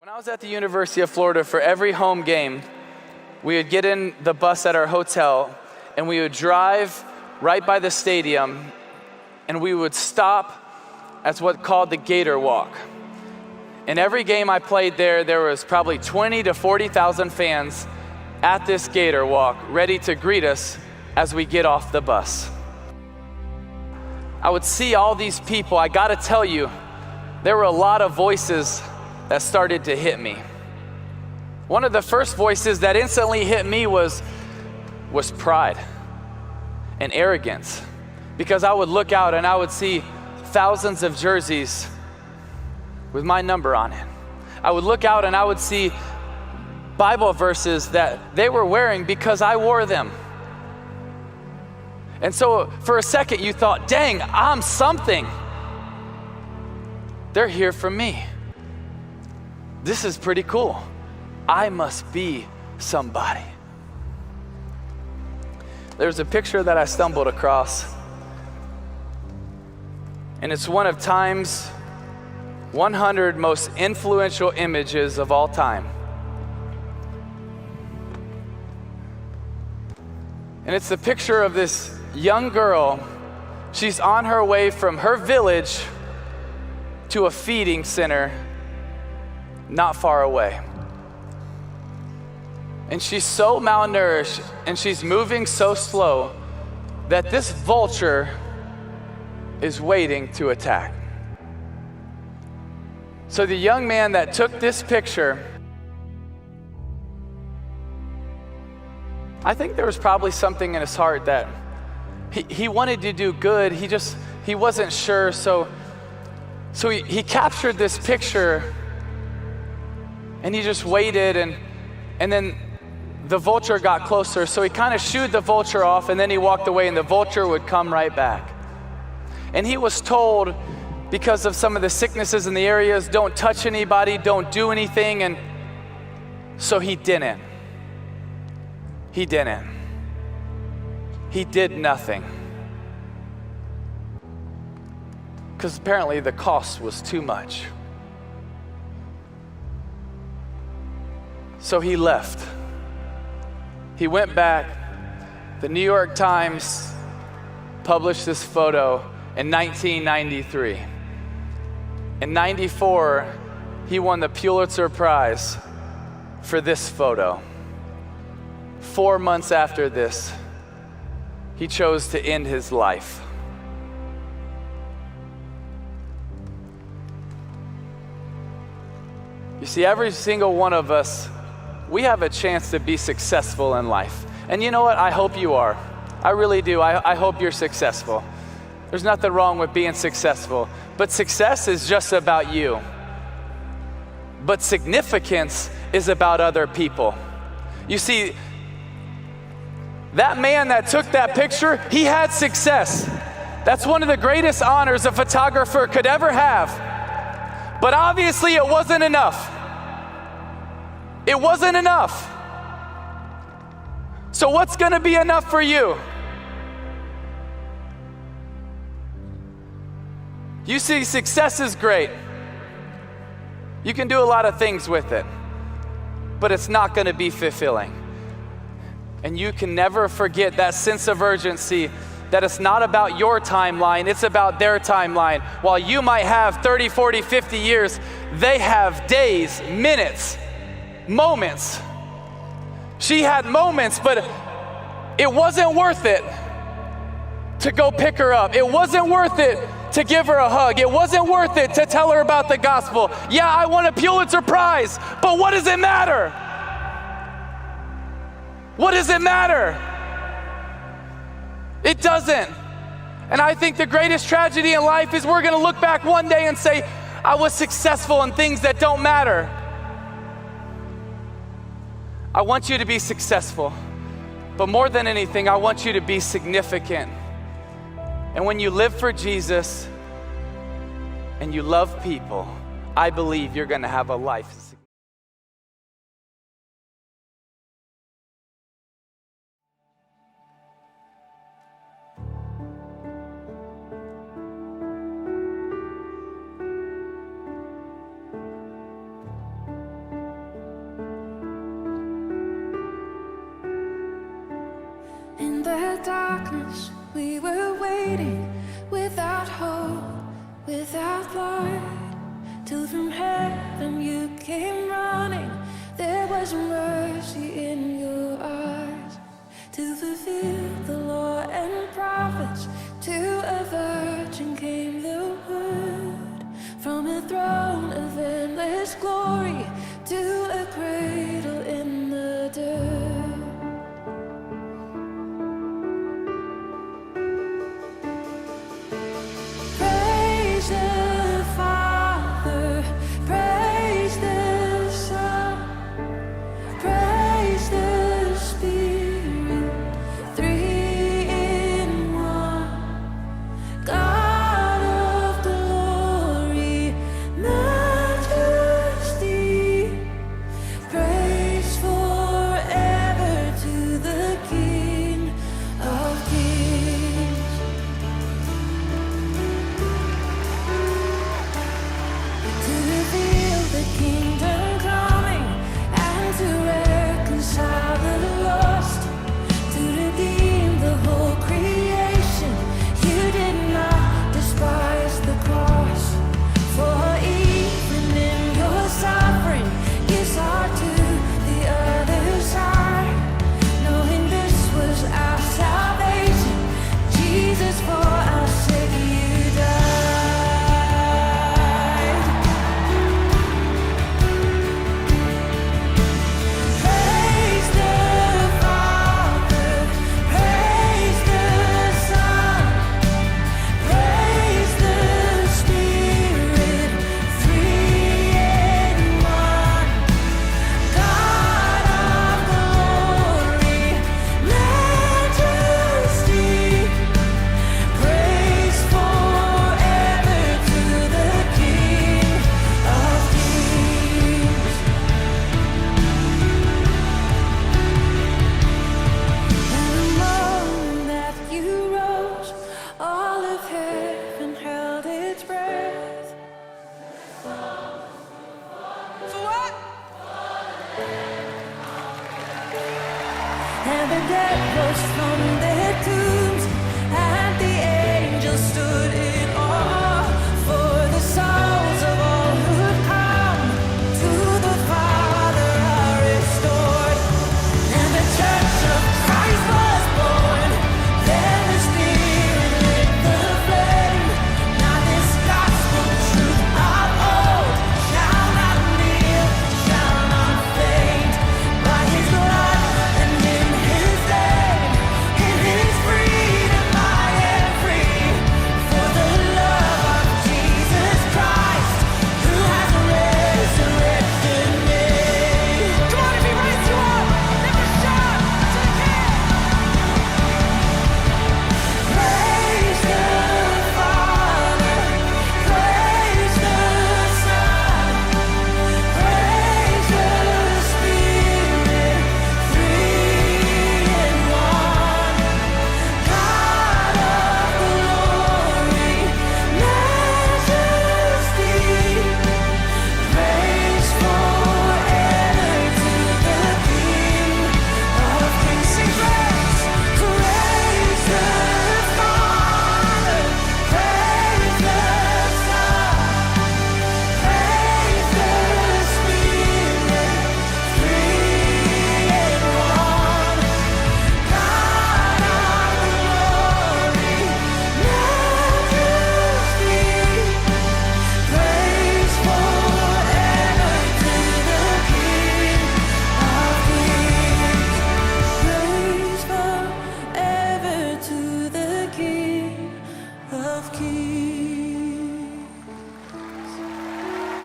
When I was at the University of Florida, for every home game, we would get in the bus at our hotel and we would drive right by the stadium and we would stop at what's called the Gator Walk. In every game I played there was probably 20 to 40,000 fans at this Gator Walk ready to greet us as we get off the bus. I would see all these people. I gotta tell you, there were a lot of voices that started to hit me. One of the first voices that instantly hit me was pride and arrogance, because I would look out and I would see thousands of jerseys with my number on it. I would look out and I would see Bible verses that they were wearing because I wore them. And so for a second you thought, dang, I'm something. They're here for me. This is pretty cool. I must be somebody. There's a picture that I stumbled across, and it's one of Time's 100 most influential images of all time. And it's the picture of this young girl. She's on her way from her village to a feeding center not far away. And she's so malnourished and she's moving so slow that this vulture is waiting to attack. So the young man that took this picture, I think there was probably something in his heart that he wanted to do good. He wasn't sure. So he captured this picture and he just waited, and then the vulture got closer. So he kind of shooed the vulture off, and then he walked away and the vulture would come right back. And he was told, because of some of the sicknesses in the areas, don't touch anybody, don't do anything. And so he didn't. He didn't. He did nothing. Because apparently the cost was too much. So he left. He went back. The New York Times published this photo in 1993. In 94, he won the Pulitzer Prize for this photo. 4 months after this, he chose to end his life. You see, every single one of us, we have a chance to be successful in life. And you know what? I hope you are. I really do. I hope you're successful. There's nothing wrong with being successful. But success is just about you. But significance is about other people. You see, that man that took that picture, he had success. That's one of the greatest honors a photographer could ever have. But obviously it wasn't enough. It wasn't enough. So what's going to be enough for you? You see, success is great. You can do a lot of things with it, but it's not going to be fulfilling. And you can never forget that sense of urgency, that it's not about your timeline, it's about their timeline. While you might have 30, 40, 50 years, they have days, minutes, moments. She had moments, but it wasn't worth it to go pick her up. It wasn't worth it to give her a hug. It wasn't worth it to tell her about the gospel. Yeah, I won a Pulitzer Prize, but what does it matter? What does it matter? It doesn't. And I think the greatest tragedy in life is we're going to look back one day and say, I was successful in things that don't matter. I want you to be successful, but more than anything, I want you to be significant. And when you live for Jesus and you love people, I believe you're going to have a life. darkness, we were waiting without hope, without light, till from heaven you came running. There was mercy in your eyes to fulfill the law and prophets. To a virgin came the word, from a throne of endless glory to a cradle in the dirt. Praise the Father, praise the Son, praise the Spirit, three in one. God of glory, majesty, praise forever to the King of Kings. To reveal the kingdom coming and to reconcile the lost, to redeem the whole creation. You did not despise the cross, for even in your suffering you saw to the other side, knowing this was our salvation. Jesus, for our sake you died. Praise the Father, praise the Son, praise the Spirit, three in one. God of glory, majesty, praise forever to the King of Kings. And the moment that you rose, all of heaven held its breath. So what? And the dead rose from